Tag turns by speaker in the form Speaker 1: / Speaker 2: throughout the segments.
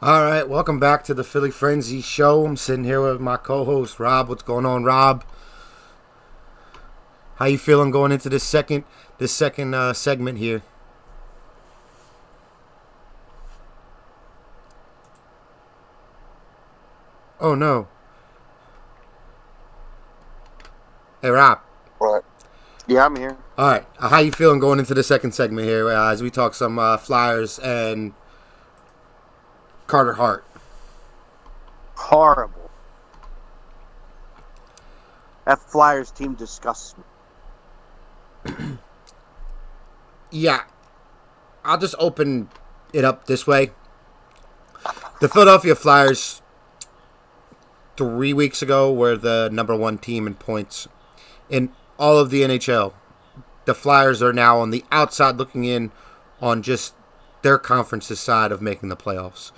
Speaker 1: All right, welcome back to the Philly Frenzy Show. I'm sitting here with my co-host Rob. What's going on, Rob? How you feeling going into this second segment here? Oh no, hey Rob.
Speaker 2: Right. Yeah, I'm here.
Speaker 1: All right, how you feeling going into the second segment here as we talk some Flyers and Carter Hart?
Speaker 2: Horrible. That Flyers team disgusts me.
Speaker 1: Yeah, I'll just open it up this way. The Philadelphia Flyers 3 weeks ago were the number one team in points in all of the NHL. The Flyers are now on the outside looking in on just their conference's side of making the playoffs.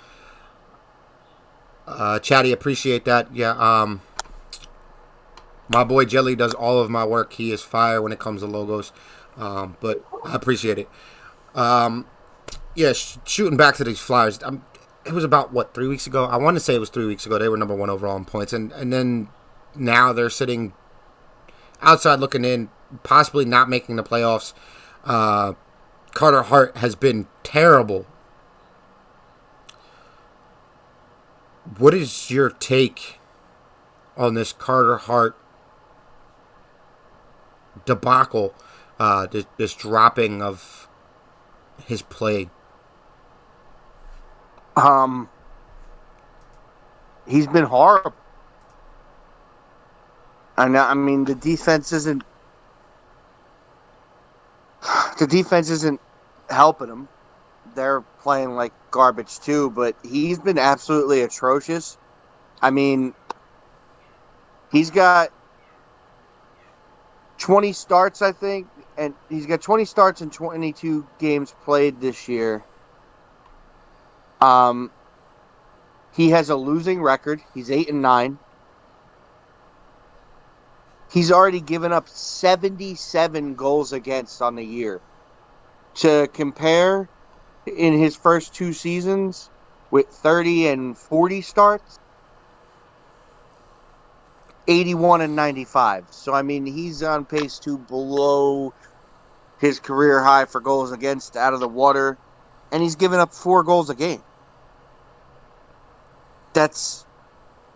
Speaker 1: Chatty, appreciate that. Yeah, my boy Jelly does all of my work. He is fire when it comes to logos, but I appreciate it. Yeah, shooting back to these Flyers. It was about, 3 weeks ago? I want to say it was 3 weeks ago. They were number one overall in points. And then now they're sitting outside looking in, possibly not making the playoffs. Carter Hart has been terrible. What is your take on this Carter Hart debacle, this dropping of his play?
Speaker 2: He's been horrible. I mean, the defense isn't helping him. They're playing like garbage too, but he's been absolutely atrocious. I mean, he's got 20 starts, I think, and he's got 20 starts in 22 games played this year. He has a losing record. He's 8-9. He's already given up 77 goals against on the year. To compare, in his first two seasons with 30 and 40 starts, 81 and 95. So, I mean, he's on pace to blow his career high for goals against out of the water, and he's given up 4 goals a game. That's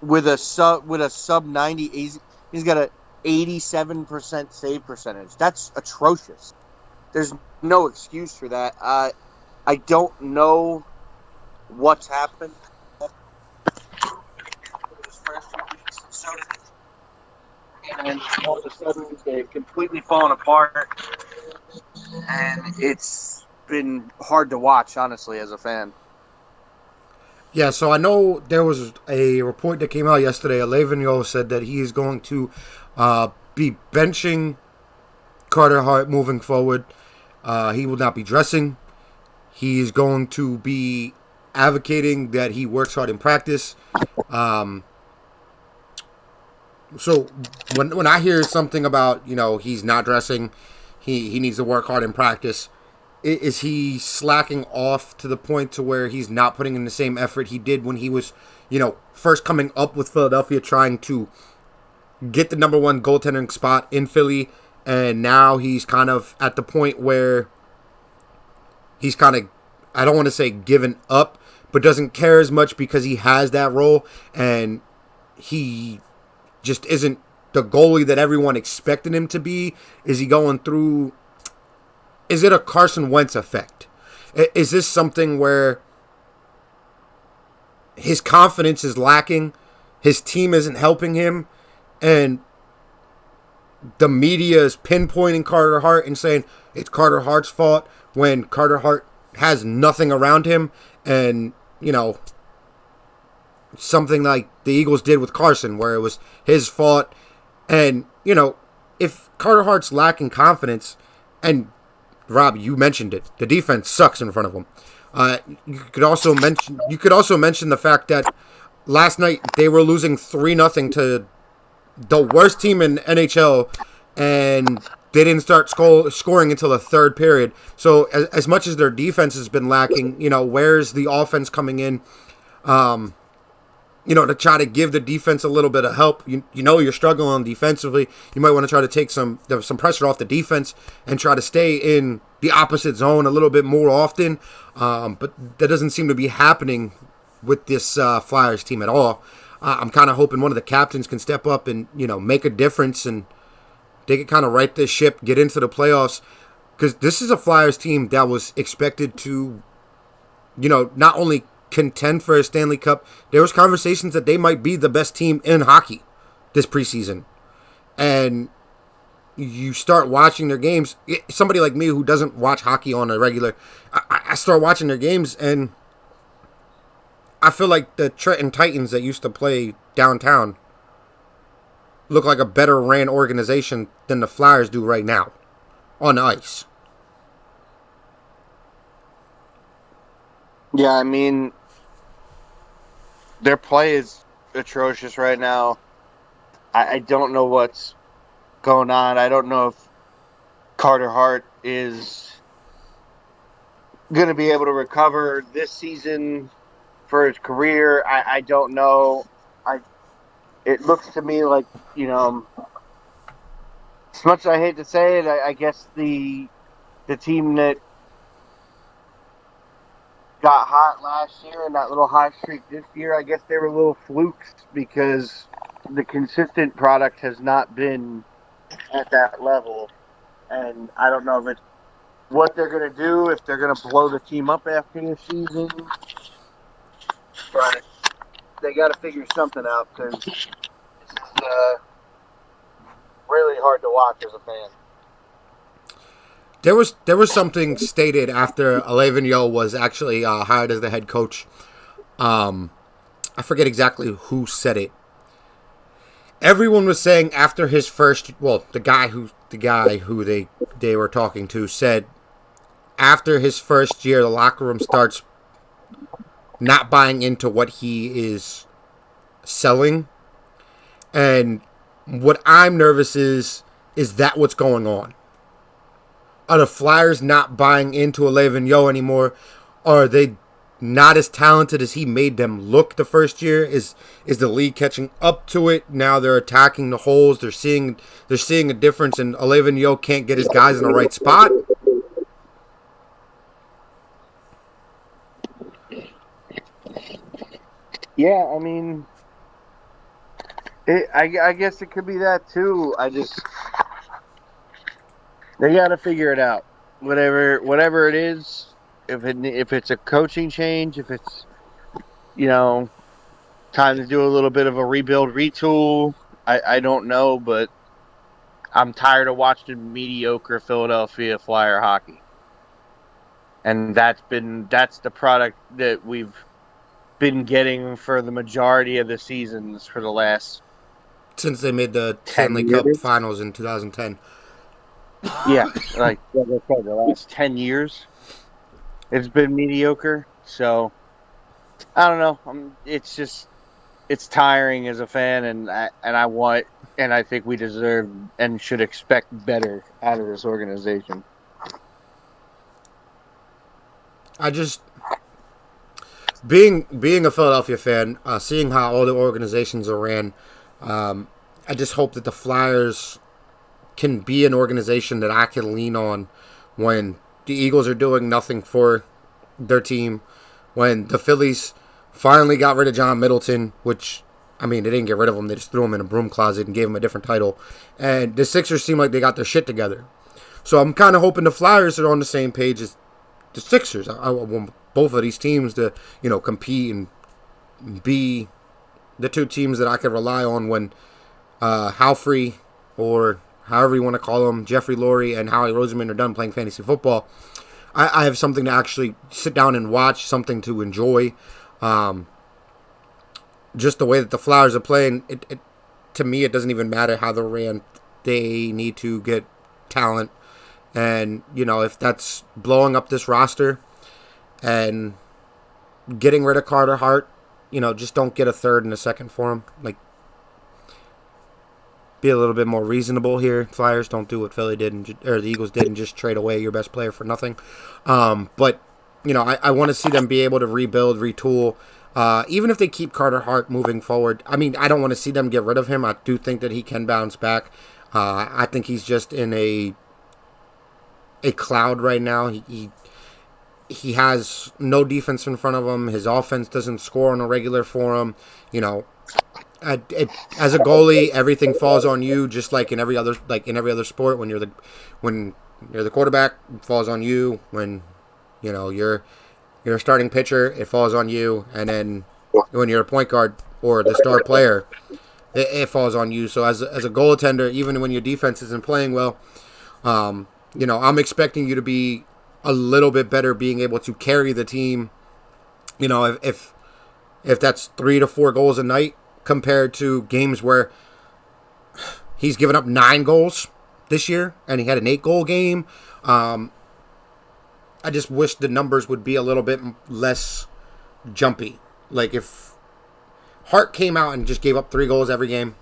Speaker 2: with a sub 90. He's got a 87% save percentage. That's atrocious. There's no excuse for that. I don't know what's happened his first 2 weeks. So did and all of a sudden they've completely fallen apart, and it's been hard to watch, honestly, as a fan.
Speaker 1: Yeah, so I know there was a report that came out yesterday. Le'Veon said that he is going to be benching Carter Hart moving forward. He will not be dressing. He is going to be advocating that he works hard in practice. So when I hear something about, he's not dressing, he needs to work hard in practice, is he slacking off to the point to where he's not putting in the same effort he did when he was, first coming up with Philadelphia, trying to get the number one goaltending spot in Philly, and now he's kind of at the point where he's kind of, I don't want to say given up, but doesn't care as much because he has that role, and he just isn't the goalie that everyone expected him to be? Is he going through... Is it a Carson Wentz effect? Is this something where his confidence is lacking, his team isn't helping him, and the media is pinpointing Carter Hart and saying it's Carter Hart's fault when Carter Hart has nothing around him, and, something like the Eagles did with Carson, where it was his fault. And, if Carter Hart's lacking confidence, and Rob, you mentioned it, the defense sucks in front of him. You could also mention the fact that last night they were losing 3-0 to the worst team in NHL, and they didn't start scoring until the third period. So as much as their defense has been lacking, where's the offense coming in? To try to give the defense a little bit of help. You're struggling defensively. You might want to try to take some pressure off the defense and try to stay in the opposite zone a little bit more often. But that doesn't seem to be happening with this Flyers team at all. I'm kind of hoping one of the captains can step up and, make a difference, and they can kind of right this ship, get into the playoffs. Because this is a Flyers team that was expected to, not only contend for a Stanley Cup. There was conversations that they might be the best team in hockey this preseason. And you start watching their games. Somebody like me who doesn't watch hockey on a regular, I start watching their games, and I feel like the Trenton Titans that used to play downtown look like a better ran organization than the Flyers do right now on the ice.
Speaker 2: Yeah, I mean, their play is atrocious right now. I don't know what's going on. I don't know if Carter Hart is going to be able to recover this season for his career. I don't know. It looks to me like, as much as I hate to say it, I guess the team that got hot last year and that little hot streak this year, I guess they were little flukes because the consistent product has not been at that level. And I don't know if it's what they're going to do, if they're going to blow the team up after this season. But they got to figure something out because this is really hard to watch as a fan.
Speaker 1: There was something stated after Alavenio was actually hired as the head coach. I forget exactly who said it. Everyone was saying after his first, the guy who they were talking to said after his first year, the locker room starts not buying into what he is selling, and what I'm nervous is that what's going on? Are the Flyers not buying into Alavenio anymore? Are they not as talented as he made them look the first year? Is the league catching up to it? Now they're attacking the holes. They're seeing a difference, and Alavenio can't get his guys in the right spot.
Speaker 2: Yeah, I mean, I guess it could be that too. They got to figure it out. Whatever it is, if it's a coaching change, if it's time to do a little bit of a rebuild, retool. I don't know, but I'm tired of watching mediocre Philadelphia Flyer hockey, and that's the product that we've been getting for the majority of the seasons for the last
Speaker 1: since they made the Stanley Cup Finals in 2010.
Speaker 2: Yeah, like I said, the last 10 years, it's been mediocre. So I don't know. It's tiring as a fan, and I think we deserve and should expect better out of this organization.
Speaker 1: I just being a Philadelphia fan, seeing how all the organizations are ran, I just hope that the Flyers can be an organization that I can lean on when the Eagles are doing nothing for their team, when the Phillies finally got rid of John Middleton, which, I mean, they didn't get rid of him, they just threw him in a broom closet and gave him a different title, and the Sixers seem like they got their shit together. So I'm kind of hoping the Flyers are on the same page as the Sixers. I want both of these teams to, compete and be the two teams that I can rely on when Halfrey, or however you want to call them, Jeffrey Lurie and Howie Roseman are done playing fantasy football. I have something to actually sit down and watch, something to enjoy. Just the way that the Flyers are playing, to me, it doesn't even matter how they're ran. They need to get talent. And, if that's blowing up this roster and getting rid of Carter Hart, just don't get a third and a second for him. Like, be a little bit more reasonable here. Flyers, don't do what Philly did, or the Eagles did, and just trade away your best player for nothing. But, I want to see them be able to rebuild, retool. Even if they keep Carter Hart moving forward, I mean, I don't want to see them get rid of him. I do think that he can bounce back. I think he's just in a cloud right now. He has no defense in front of him. His offense doesn't score on a regular for him. You know, as a goalie, everything falls on you, just like in every other sport. When you're the quarterback, it falls on you. When you're a starting pitcher, it falls on you. And then when you're a point guard or the star player, it falls on you. So as a goaltender, even when your defense isn't playing well, I'm expecting you to be a little bit better, being able to carry the team. If that's 3 to 4 goals a night compared to games where he's given up 9 goals this year and he had an 8-goal game. I just wish the numbers would be a little bit less jumpy. Like if Hart came out and just gave up 3 goals every game,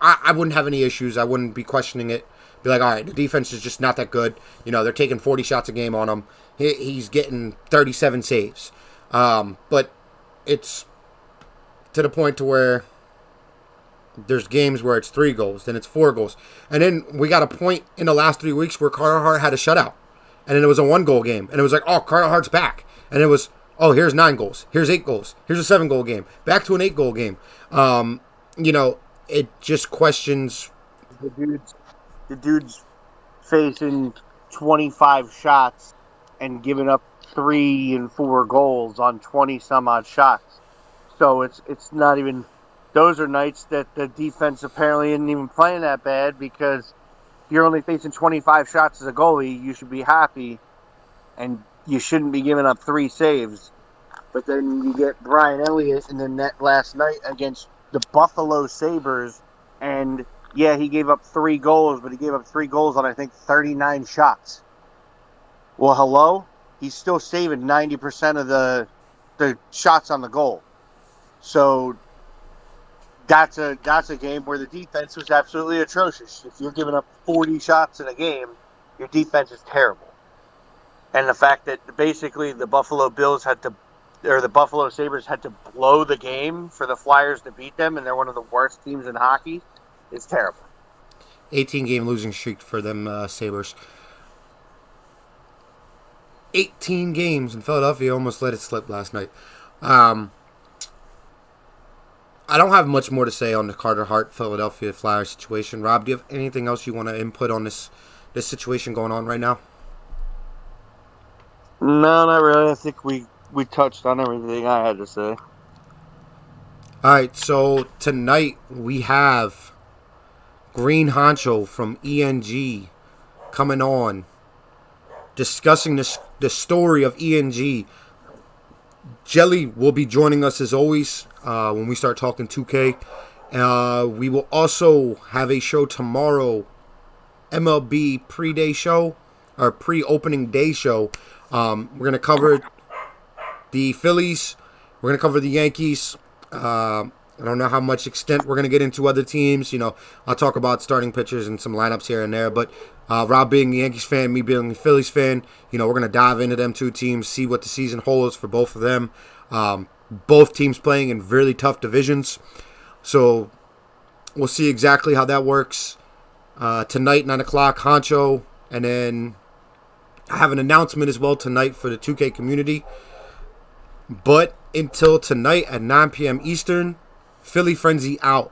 Speaker 1: I wouldn't have any issues. I wouldn't be questioning it. Be like, all right, the defense is just not that good. They're taking 40 shots a game on him. He's getting 37 saves. But it's to the point to where there's games where it's 3 goals, then it's 4 goals. And then we got a point in the last 3 weeks where Carter Hart had a shutout. And then it was a 1-goal game. And it was like, oh, Carter Hart's back. And it was, oh, here's 9 goals. Here's 8 goals. Here's a 7-goal game. Back to an 8-goal game. It just questions.
Speaker 2: The dude's facing 25 shots and giving up 3 and 4 goals on 20 some odd shots. So it's not even. Those are nights that the defense apparently isn't even playing that bad, because if you're only facing 25 shots as a goalie, you should be happy, and you shouldn't be giving up 3 saves. But then you get Brian Elliott in the net last night against the Buffalo Sabres, and yeah, he gave up 3 goals, but he gave up 3 goals on, I think, 39 shots. Well, hello? He's still saving 90% of the shots on the goal. So that's a game where the defense was absolutely atrocious. If you're giving up 40 shots in a game, your defense is terrible. And the fact that basically the Buffalo Sabres had to blow the game for the Flyers to beat them, and they're one of the worst teams in hockey, is terrible.
Speaker 1: 18-game losing streak for them Sabres. 18 games, and Philadelphia almost let it slip last night. I don't have much more to say on the Carter Hart Philadelphia Flyers situation. Rob, do you have anything else you want to input on this situation going on right now?
Speaker 2: No, not really. I think we touched on everything I had to say.
Speaker 1: All right, so tonight we have Green Honcho from ENG coming on, discussing the story of ENG. Jelly will be joining us as always when we start talking 2K. We will also have a show tomorrow, MLB pre-day show, or pre-opening day show. We're going to cover the Phillies. We're going to cover the Yankees. I don't know how much extent we're going to get into other teams. I'll talk about starting pitchers and some lineups here and there. But Rob being the Yankees fan, me being the Phillies fan, we're going to dive into them 2 teams, see what the season holds for both of them. Both teams playing in really tough divisions. So we'll see exactly how that works. Tonight, 9 o'clock, Honcho. And then I have an announcement as well tonight for the 2K community. But until tonight at 9 p.m. Eastern, Philly Frenzy out.